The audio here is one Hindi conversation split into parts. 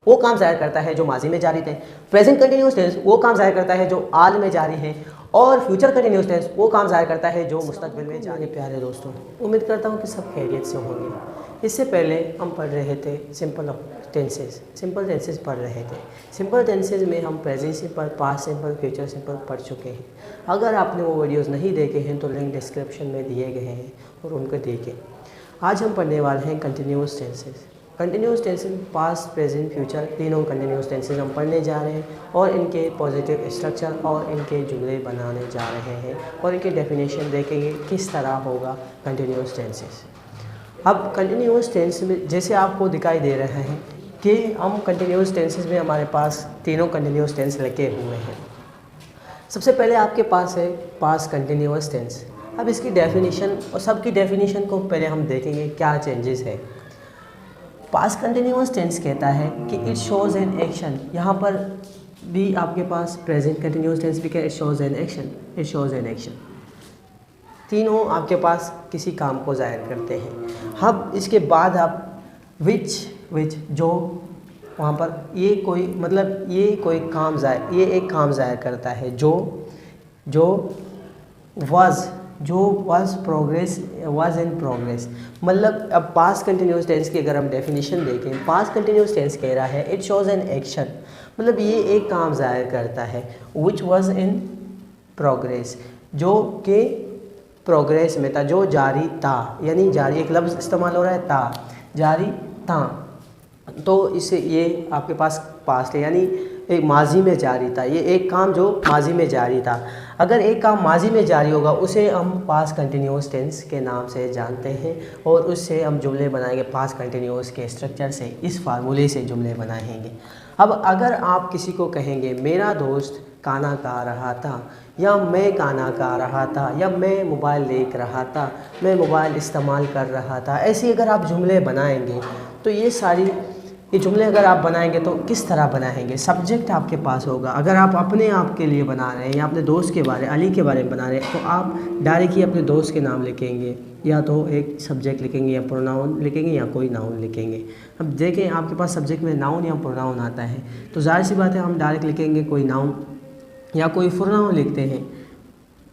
वो काम ज़ाहिर करता है जो माजी में जारी थे। प्रेजेंट कंटिन्यूस टेंस वो काम ज़ाहिर करता है जो आज में जारी है। और फ्यूचर कंटिन्यूस टेंस वो काम ज़ाहिर करता है जो मुस्तकबिल में जारी। प्यारे दोस्तों, उम्मीद करता हूँ कि सब खैरियत से होंगे। इससे पहले हम पढ़ रहे थे सिंपल टेंसेस पढ़ रहे थे। सिंपल टेंसेस में हम present simple, past simple, future simple पढ़ चुके हैं। अगर आपने वो वीडियोस नहीं देखे हैं तो लिंक डिस्क्रिप्शन में दिए गए हैं और उनको देखें। आज हम पढ़ने वाले हैं continuous tenses. Continuous tenses past, present, future तीनों कंटिन्यूस टेंसेस हम पढ़ने जा रहे हैं और इनके पॉजिटिव स्ट्रक्चर और इनके जुमले बनाने जा रहे हैं और इनके डेफिनेशन देखेंगे किस तरह होगा कंटिन्यूस टेंसेस। अब कंटिन्यूस टेंस में जैसे आपको दिखाई दे रहा है कि हम कंटिन्यूस टेंसेस में हमारे पास तीनों कंटिन्यूस टेंस लगे हुए हैं। सबसे पहले आपके पास है पास्ट कंटिन्यूस टेंस। अब इसकी डेफिनेशन और सबकी डेफिनेशन को पहले हम देखेंगे क्या चेंजेस है। पास्ट कंटिन्यूस टेंस कहता है कि इट शोज़ एन एक्शन। यहाँ पर भी आपके पास प्रेजेंट कंटिन्यूस टेंस भी क्या, it shows an action, it shows an action. तीनों आपके पास किसी काम को ज़ाहिर करते हैं। अब इसके बाद आप विच जो वहाँ पर ये कोई मतलब ये कोई काम ज़ाहिर, ये एक काम ज़ाहिर करता है जो वाज इन प्रोग्रेस। मतलब अब पास्ट कंटिन्यूस टेंस की अगर हम डेफिनेशन देखें, पास्ट कंटिन्यूस टेंस कह रहा है इट शोज़ एन एक्शन, मतलब ये एक काम ज़ाहिर करता है विच वाज इन प्रोग्रेस, जो कि प्रोग्रेस में था, जो जारी था। यानी जारी एक लफ्ज़ इस्तेमाल हो रहा है था, जारी था, तो इससे ये आपके पास पास्ट है, यानी एक माजी में जारी था। ये एक काम जो माजी में जारी था। अगर एक काम माजी में जारी होगा उसे हम पास्ट कंटिन्यूस टेंस के नाम से जानते हैं और उससे हम जुमले बनाएंगे पास्ट कंटिन्यूस के स्ट्रक्चर से, इस फार्मूले से जुमले बनाएंगे। अब अगर आप किसी को कहेंगे मेरा दोस्त खाना खा रहा था, या मैं खाना खा रहा था, या मैं मोबाइल देख रहा था, मैं मोबाइल इस्तेमाल कर रहा था, ऐसे अगर आप जुमले बनाएंगे तो ये जुमले अगर आप बनाएंगे तो किस तरह बनाएंगे। सब्जेक्ट आपके पास होगा। अगर आप अपने आप के लिए बना रहे हैं या अपने दोस्त के बारे, अली के बारे में बना रहे हैं, तो आप डायरेक्ट ही अपने दोस्त के नाम लिखेंगे, या तो एक सब्जेक्ट लिखेंगे या प्रोनाउन लिखेंगे या कोई नाउन लिखेंगे। अब देखें आपके पास सब्जेक्ट में नाउन या प्रोनाउन आता है तो जाहिर सी बात है हम डायरेक्ट लिखेंगे कोई नाउन या कोई प्रोनाउन लिखते हैं।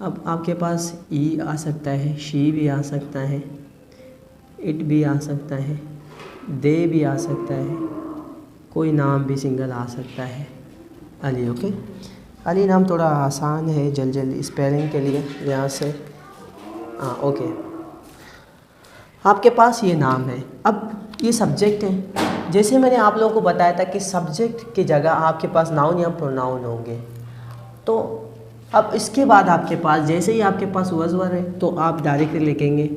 अब आपके पास ई आ सकता है, शी भी आ सकता है, इट भी आ सकता है, दे भी आ सकता है, कोई नाम भी सिंगल आ सकता है, अली। ओके, अली नाम थोड़ा आसान है जल्दी स्पेलिंग के लिए यहाँ से। हाँ ओके, आपके पास ये नाम है। अब ये सब्जेक्ट है। जैसे मैंने आप लोगों को बताया था कि सब्जेक्ट की जगह आपके पास नाउन या प्रोनाउन होंगे, तो अब इसके बाद आपके पास जैसे ही आपके पास वज़ है तो आप डायरेक्ट लिखेंगे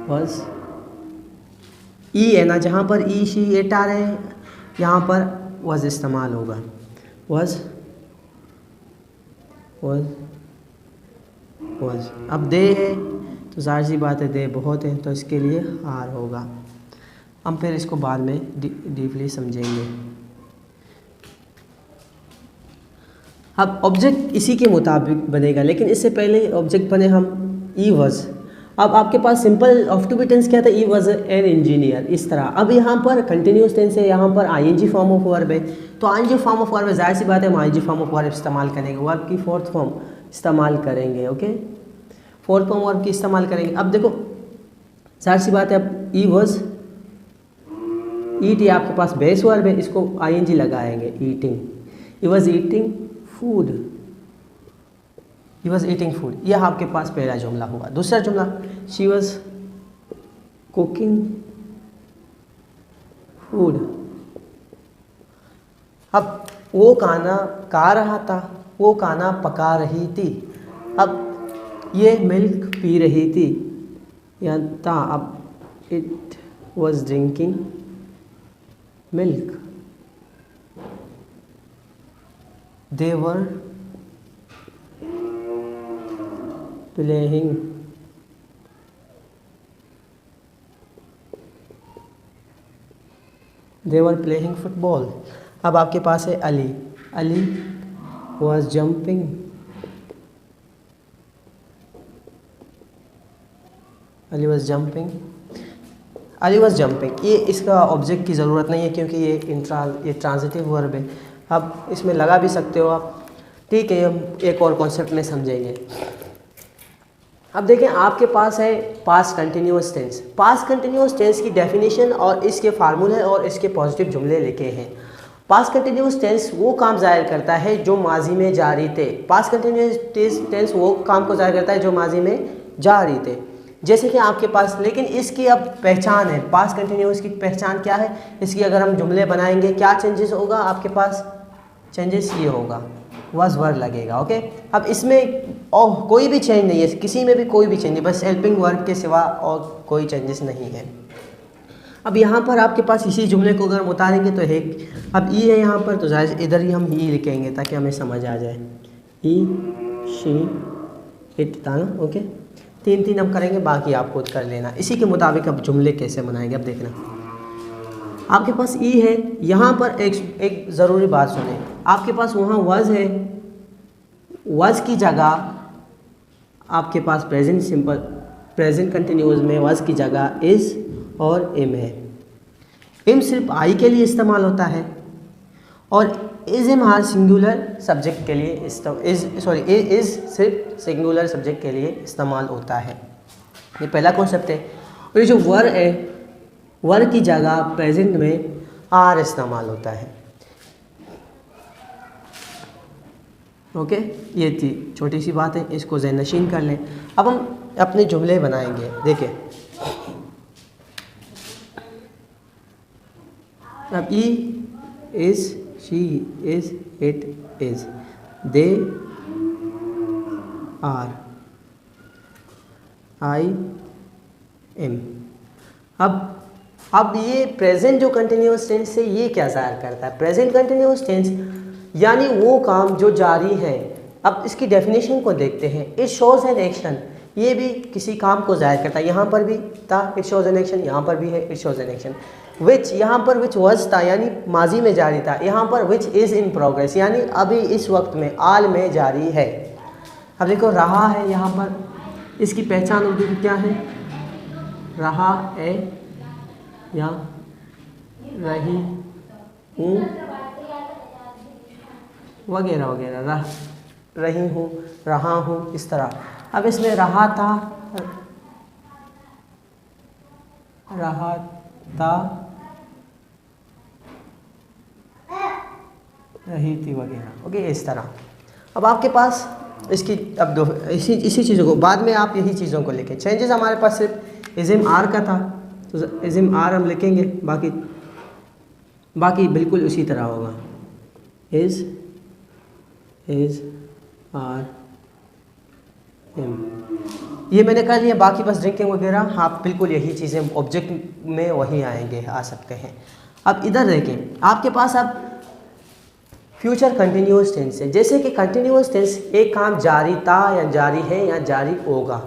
वज़। ई है ना, जहाँ पर ई शी एट आ रहे हैं यहाँ पर वज़ इस्तेमाल होगा, वज़। अब दे है तो जाहिर सी बात है दे बहुत है तो इसके लिए आर होगा। हम फिर इसको बाद में डीपली समझेंगे। अब ऑब्जेक्ट इसी के मुताबिक बनेगा, लेकिन इससे पहले ऑब्जेक्ट बने हम ई वज़। अब आपके पास simple of to be tense क्या था, ई वॉज एन इंजीनियर, इस तरह। अब यहाँ पर कंटिन्यूस टेंस है, यहाँ पर आईएनजी फॉर्म ऑफ वर्ब है, तो आईएनजी फॉर्म ऑफ वर्ब है, जाहिर सी बात है हम आईएनजी फॉर्म ऑफ वर्ब इस्तेमाल करेंगे, वर्ब की फोर्थ फॉर्म इस्तेमाल करेंगे। ओके, फोर्थ फॉर्म वर्ब की इस्तेमाल करेंगे। अब देखो जाहिर सी बात है, अब ई वॉज ईट, ये आपके पास बेस वर्ब है, इसको आईएनजी लगाएंगे, eating. He was eating food, he was eating food, यह आपके पास पहला जुमला हुआ। दूसरा जुमला, शी वॉज कुकिंग फूड। अब वो खाना खा रहा था, वो खाना पका रही थी। अब ये मिल्क पी रही थी या था, अब it was drinking milk. They were playing football. अब आपके पास है Ali, Ali was jumping, Ali was jumping Ali was jumping, ये इसका ऑब्जेक्ट की ज़रूरत नहीं है क्योंकि ये ट्रांजिटिव वर्ब है। अब इसमें लगा भी सकते हो आप, ठीक है। हम एक और कॉन्सेप्ट में समझेंगे। अब देखें आपके पास है past continuous tense. Past continuous tense की डेफिनेशन और इसके फार्मूले और इसके पॉजिटिव जुमले लिखे हैं। पास्ट कंटिन्यूअस टेंस वो काम ज़ाहिर करता है जो माजी में जारी थे। पास्ट कंटिन्यूअस टेंस वो काम को ज़ाहिर करता है जो माजी में जारी थे, जैसे कि आपके पास। लेकिन इसकी अब पहचान है, पास्ट कंटिन्यूअस की पहचान क्या है इसकी, अगर हम जुमले बनाएंगे क्या चेंजेस होगा आपके पास, चेंजेस ये होगा, वाज वर्ड लगेगा, ओके। अब इसमें और कोई भी चेंज नहीं है, किसी में भी कोई भी चेंज नहीं, बस हेल्पिंग वर्ब के सिवा और कोई चेंजेस नहीं है। अब यहाँ पर आपके पास इसी जुमले को अगर हम उतारेंगे तो है, अब ई है यहाँ पर, तो जाहिर इधर ही हम ई लिखेंगे ताकि हमें समझ आ जाए। ई, शी, इट था ना, ओके। तीन हम करेंगे, बाकी आप खुद कर लेना। इसी के मुताबिक अब जुमले कैसे बनाएंगे, अब देखना। आपके पास ई है, यहाँ पर एक ज़रूरी बात सुने, आपके पास वहाँ वज़ है, वज़ की जगह आपके पास प्रेजेंट सिंपल, प्रेजेंट कंटिन्यूअस में वज़ की जगह इज़ और इम है। इम सिर्फ आई के लिए इस्तेमाल होता है और इज़ इम हर सिंगुलर सब्जेक्ट के लिए इज़ सिर्फ सिंगुलर सब्जेक्ट के लिए इस्तेमाल होता है। ये पहला कॉन्सेप्ट है। और ये जो वर है, वर की जगह प्रेजेंट में आर इस्तेमाल होता है, ओके। ये थी छोटी सी बात है, इसको ज़हननशीन कर लें। अब हम अपने जुमले बनाएंगे, देखिए। अब he is, she is, it is, they are, I am. अब ये प्रेजेंट जो कंटिन्यूअस टेंस है ये क्या ज़ाहिर करता है, प्रेजेंट कंटिन्यूअस टेंस यानी वो काम जो जारी है। अब इसकी डेफिनेशन को देखते हैं। इट शोज़ एन एक्शन, ये भी किसी काम को ज़ाहिर करता है। यहाँ पर भी था इट शोज़ एन एक्शन, यहाँ पर भी है इट शोज़ एन एक्शन। विच, यहाँ पर विच वॉज था यानी माजी में जारी था, यहाँ पर विच इज़ इन प्रोग्रेस यानी अभी इस वक्त में, आल में जारी है। अब देखो रहा है, यहाँ पर इसकी पहचान उर्दू की क्या है, रहा है या रही हूँ वगैरह वगैरह, रही हूँ, रहा हूँ, इस तरह। अब इसमें रहा था, रही थी वगैरह, ओके, इस तरह। अब आपके पास इसकी अब इसी चीज़ों को बाद में आप यही चीज़ों को लिखें। चेंजेस हमारे पास सिर्फ इज़िम आर का था, तो इज़िम आर हम लिखेंगे, बाकी बिल्कुल उसी तरह होगा। इज़ आर एम, ये मैंने कर लिया। बाकी बस ड्रिंकिंग वगैरह आप बिल्कुल यही चीज़ें ऑब्जेक्ट में वही आएंगे, आ सकते हैं। अब इधर देखें, आपके पास अब फ्यूचर कंटिन्यूअस टेंस है। जैसे कि कंटिन्यूअस टेंस एक काम जारी था या जारी है या जारी होगा।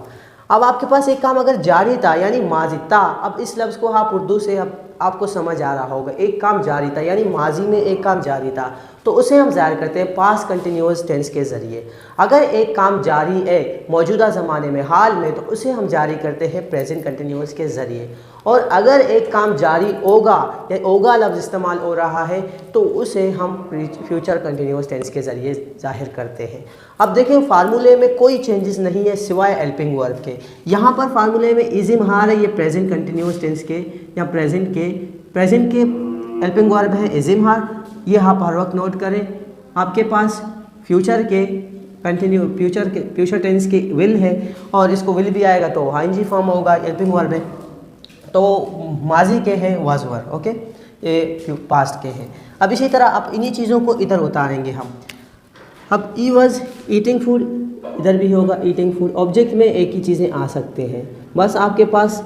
अब आपके पास एक काम अगर जारी था यानी माजी था, अब इस लफ्ज़ को आप उर्दू से अब आपको समझ आ रहा होगा, एक काम जारी था यानी माजी में एक काम जारी था, तो उसे हम ज़ाहिर करते हैं पास्ट कंटिन्यूअस टेंस के ज़रिए। अगर एक काम जारी है मौजूदा ज़माने में, हाल में, तो उसे हम जारी करते हैं प्रेजेंट कंटिन्यूअस के ज़रिए। और अगर एक काम जारी होगा या होगा लफ्ज़ इस्तेमाल हो रहा है तो उसे हम फ्यूचर कंटिन्यूअस टेंस के ज़रिए ज़ाहिर करते हैं। अब देखें फार्मूले में कोई चेंजेस नहीं है सिवाय हेल्पिंग वर्ब के। यहाँ पर फार्मूले में इज़िम हार है, ये प्रेजेंट कंटिन्यूअस टेंस के या प्रेजेंट के हेल्पिंग वर्ब है इज़िम हार, ये आप हर वक्त नोट करें। आपके पास फ्यूचर टेंस के विल है और इसको विल भी आएगा तो आईएनजी फॉर्म होगा, हेल्पिंग वर्ब है, तो माजी के हैं वाज वर, ओके, ये पास्ट के हैं। अब इसी तरह अब इन्हीं चीज़ों को इधर उतारेंगे हम। अब ई वॉज ईटिंग फूड, इधर भी होगा ईटिंग फूड। ऑब्जेक्ट में एक ही चीज़ें आ सकते हैं, बस आपके पास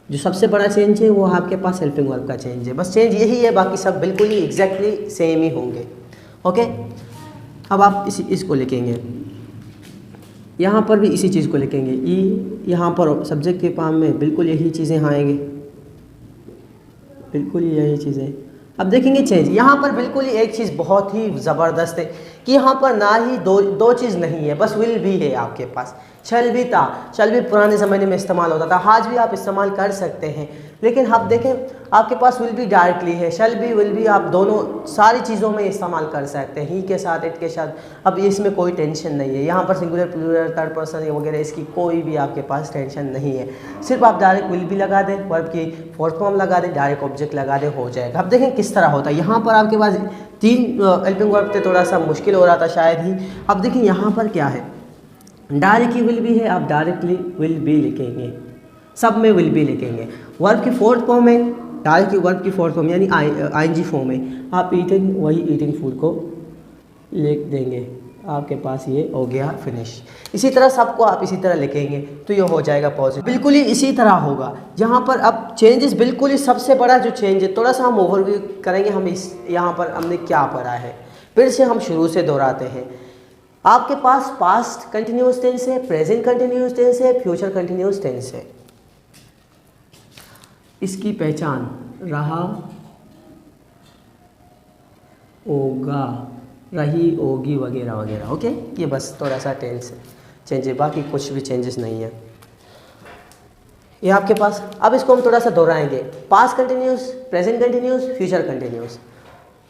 जो सबसे बड़ा चेंज है वो आपके पास हेल्पिंग वर्ब का चेंज है, बस चेंज यही है, बाकी सब बिल्कुल ही एग्जैक्टली सेम ही होंगे, ओके। अब आप इसको लिखेंगे, यहाँ पर भी इसी चीज़ को लिखेंगे ई, यहाँ पर सब्जेक्ट के पाम में बिल्कुल यही चीज़ें आएंगे, बिल्कुल ही यही चीज़ें। अब देखेंगे चेंज, यहाँ पर बिल्कुल ही एक चीज़ बहुत ही ज़बरदस्त है कि यहाँ पर ना ही दो चीज़ नहीं है, बस विल भी है आपके पास। शैल भी था, शैल भी पुराने ज़माने में इस्तेमाल होता था, आज भी आप इस्तेमाल कर सकते हैं। लेकिन आप देखें आपके पास विल भी डायरेक्टली है, शैल भी विल भी आप दोनों सारी चीज़ों में इस्तेमाल कर सकते हैं, ही के साथ इट के साथ। अब इसमें कोई टेंशन नहीं है, यहाँ पर सिंगुलर प्लूरल थर्ड पर्सन वगैरह इसकी कोई भी आपके पास टेंशन नहीं है। सिर्फ आप डायरेक्ट विल भी लगा दें, वर्ब की फोर्थ फॉर्म लगा दें, डायरेक्ट ऑब्जेक्ट लगा दें, हो जाएगा। अब देखें किस तरह होता है। यहाँ पर आपके पास 3 हेल्पिंग वर्ब थे, थोड़ा सा मुश्किल हो रहा था शायद ही। अब देखिए यहाँ पर क्या है, डायरेक्टली विल भी है, आप डायरेक्टली विल भी लिखेंगे, सब में विल भी लिखेंगे। वर्ब की फोर्थ फॉर्म में, डायरेक्टली वर्ब की फोर्थ फॉर्म यानी आईएनजी फॉर्म में आप ईटिंग, वही ईटिंग फूड को लिख देंगे, आपके पास ये हो गया फिनिश। इसी तरह सबको आप इसी तरह लिखेंगे तो ये हो जाएगा पॉजिटिव। बिल्कुल ही इसी तरह होगा। जहाँ पर अब चेंजेस बिल्कुल ही सबसे बड़ा जो चेंज है, थोड़ा सा हम ओवरव्यू करेंगे हम इस यहाँ पर हमने क्या पढ़ा है, फिर से हम शुरू से दोहराते हैं। आपके पास पास्ट कंटिन्यूअस टेंस है, प्रेजेंट कंटिन्यूअस टेंस है, फ्यूचर कंटिन्यूअस टेंस है। इसकी पहचान रहा, होगा, रही, होगी वगैरह वगैरह। ओके, ये बस थोड़ा सा टेंस चेंज है, बाकी कुछ भी चेंजेस नहीं है ये आपके पास। अब इसको हम थोड़ा सा दोहराएंगे। Past continuous, present continuous, future continuous.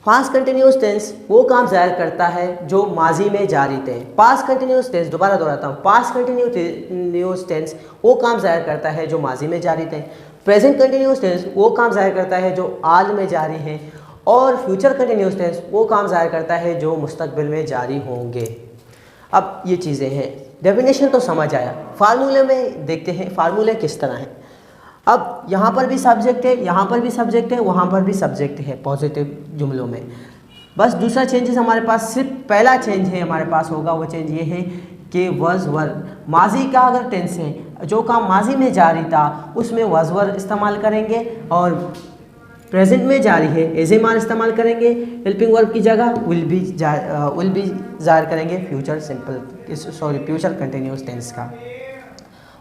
Past continuous tense वो काम ज़ाहिर करता है जो माजी में जारी थे। पास्ट कंटिन्यूअस टेंस, दोबारा दोहराता हूँ, पास्ट कंटिन्यूअस टेंस वो काम ज़ाहिर करता है जो माजी में जारी थे। प्रेजेंट कंटिन्यूअस टेंस वो काम ज़ाहिर करता है जो हाल में जारी है। और फ्यूचर कंटिन्यूअस टेंस वो काम ज़ाहिर करता है जो मुस्तकबिल में जारी होंगे। अब ये चीज़ें हैं, डेफिनेशन तो समझ आया। फार्मूले में देखते हैं फार्मूले किस तरह हैं। अब यहाँ पर भी सब्जेक्ट है, यहाँ पर भी सब्जेक्ट है, वहाँ पर भी सब्जेक्ट है पॉजिटिव जुमलों में। बस दूसरा चेंजेस हमारे पास, सिर्फ पहला चेंज है हमारे पास होगा, वो चेंज ये है कि वज़ वर, माजी का अगर टेंस है, जो काम माजी में जारी था उसमें वज़ वर इस्तेमाल करेंगे, और प्रेजेंट में जारी है एज ए मान इस्तेमाल करेंगे। हेल्पिंग वर्ब की जगह विल भी ज़ाहिर करेंगे फ्यूचर फ्यूचर कंटिन्यूअस टेंस का।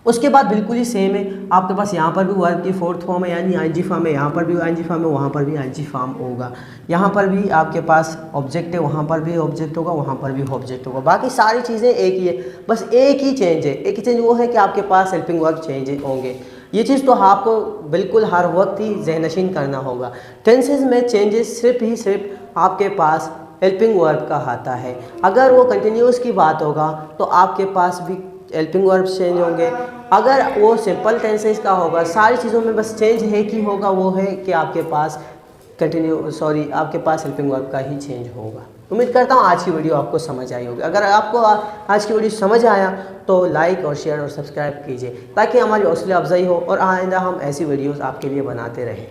उसके बाद बिल्कुल ही सेम है, आपके पास यहाँ पर भी वर्ब की फोर्थ फॉर्म है यानी आईएनजी फॉर्म है, यहाँ पर भी आईएनजी फॉर्म है, वहाँ पर भी आईएनजी फॉर्म होगा। यहाँ पर भी आपके पास ऑब्जेक्ट है, वहाँ पर भी ऑब्जेक्ट होगा, वहाँ पर भी ऑब्जेक्ट होगा। बाकी सारी चीज़ें एक ही है, बस एक ही चेंज है। एक ही चेंज वो है कि आपके पास हेल्पिंग वर्ब चेंज होंगे। ये चीज़ तो आपको बिल्कुल हर वक्त ही ज़हनशीन करना होगा। टेंसेस में चेंजेस सिर्फ आपके पास हेल्पिंग वर्ब का आता है। अगर वो कंटिन्यूस की बात होगा तो आपके पास भी हेल्पिंग वर्ब चेंज होंगे। अगर वो सिंपल टेंसेस का होगा, सारी चीज़ों में बस चेंज है कि होगा, वो है कि आपके पास आपके पास हेल्पिंग वर्ब का ही चेंज होगा। उम्मीद करता हूँ आज की वीडियो आपको समझ आई होगी। अगर आपको आज की वीडियो समझ आया तो लाइक और शेयर और सब्सक्राइब कीजिए ताकि हमारी हौसला अफजाई हो और आइंदा हम ऐसी वीडियोस आपके लिए बनाते रहें।